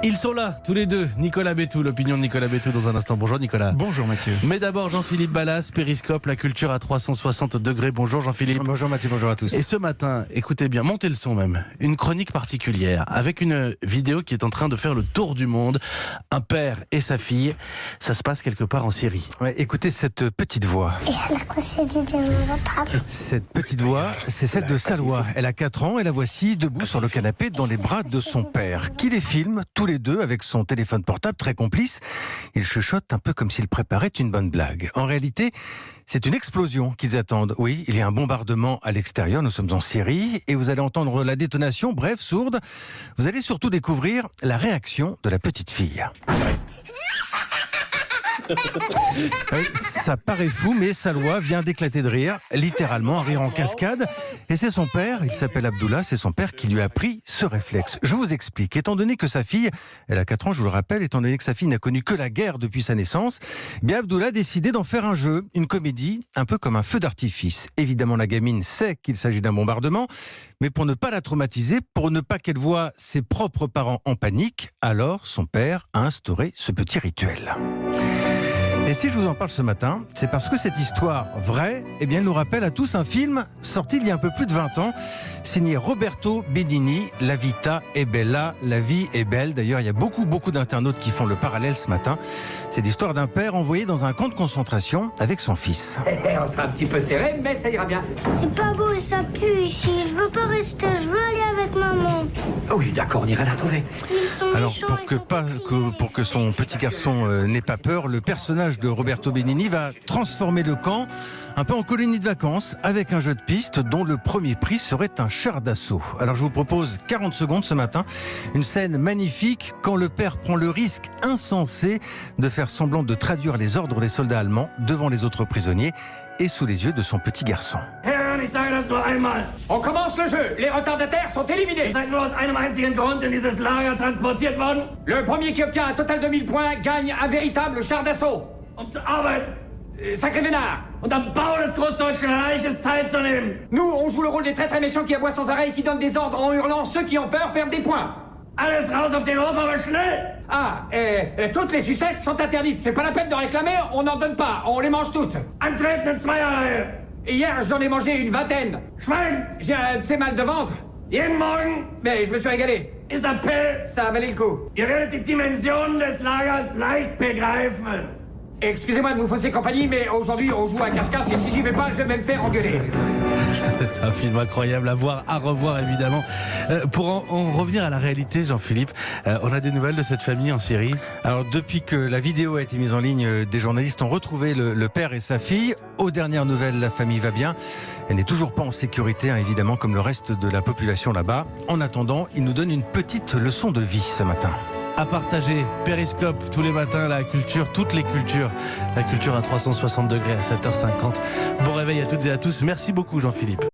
Ils sont là, tous les deux. Nicolas Bétou, l'opinion de Nicolas Bétou dans un instant. Bonjour Nicolas. Bonjour Mathieu. Mais d'abord Jean-Philippe Ballas, Périscope, la culture à 360 degrés. Bonjour Jean-Philippe. Bonjour Mathieu, bonjour à tous. Et ce matin, écoutez bien, montez le son même, une chronique particulière avec une vidéo qui est en train de faire le tour du monde. Un père et sa fille, ça se passe quelque part en Syrie. Ouais, écoutez cette petite voix. Cette petite voix, c'est celle de Salwa. Elle a 4 ans et la voici debout sur le canapé dans les bras de son père, qui les filme tous les deux avec son téléphone portable très complice. Ils chuchotent un peu comme s'ils préparaient une bonne blague. En réalité, c'est une explosion qu'ils attendent. Oui, il y a un bombardement à l'extérieur, nous sommes en Syrie, et vous allez entendre la détonation, bref, sourde. Vous allez surtout découvrir la réaction de la petite fille. Oui, ça paraît fou, mais Salwa vient d'éclater de rire, littéralement un rire en cascade. Et c'est son père, il s'appelle Abdullah, c'est son père qui lui a appris ce réflexe. Je vous explique. Étant donné que sa fille, elle a 4 ans, je vous le rappelle, étant donné que sa fille n'a connu que la guerre depuis sa naissance, bien Abdullah a décidé d'en faire un jeu, une comédie, un peu comme un feu d'artifice. Évidemment, la gamine sait qu'il s'agit d'un bombardement, mais pour ne pas la traumatiser, pour ne pas qu'elle voie ses propres parents en panique, alors son père a instauré ce petit rituel. Et si je vous en parle ce matin, c'est parce que cette histoire vraie, eh bien, elle nous rappelle à tous un film sorti il y a un peu plus de 20 ans, signé Roberto Benigni, La vita è bella, la vie est belle. D'ailleurs, il y a beaucoup d'internautes qui font le parallèle ce matin. C'est l'histoire d'un père envoyé dans un camp de concentration avec son fils. On sera un petit peu serré, mais ça ira bien. C'est pas beau et ça pue ici. Je veux pas rester, je veux aller avec maman. Oui, d'accord, on ira la trouver. Alors, pour que son petit garçon n'ait pas peur, le personnage de Roberto Benigni va transformer le camp un peu en colonie de vacances avec un jeu de piste dont le premier prix serait un char d'assaut. Alors je vous propose 40 secondes ce matin, une scène magnifique quand le père prend le risque insensé de faire semblant de traduire les ordres des soldats allemands devant les autres prisonniers et sous les yeux de son petit garçon. On commence le jeu. Les retardataires sont éliminés. Le premier qui obtient un total de 1000 points gagne un véritable char d'assaut. Sacré vénard. Nous, on joue le rôle des très méchants qui aboient sans arrêt et qui donnent des ordres en hurlant. Ceux qui ont peur perdent des points. Toutes les sucettes sont interdites. C'est pas la peine de réclamer, on n'en donne pas. On les mange toutes. Hier, j'en ai mangé une 20aine. J'ai un petit mal de ventre. Mais je me suis régalé. Ça a valé le coup. Excusez-moi de vous fausser compagnie, mais aujourd'hui, on joue à cache-cache et si j'y vais pas, je vais me faire engueuler. C'est un film incroyable à voir, à revoir évidemment. Pour en revenir à la réalité, Jean-Philippe, on a des nouvelles de cette famille en Syrie? Alors depuis que la vidéo a été mise en ligne, des journalistes ont retrouvé le père et sa fille. Aux dernières nouvelles, la famille va bien. Elle n'est toujours pas en sécurité, évidemment, comme le reste de la population là-bas. En attendant, il nous donne une petite leçon de vie ce matin. À partager, Périscope tous les matins, la culture, toutes les cultures. La culture à 360 degrés à 7h50. Bon réveil à toutes et à tous. Merci beaucoup Jean-Philippe.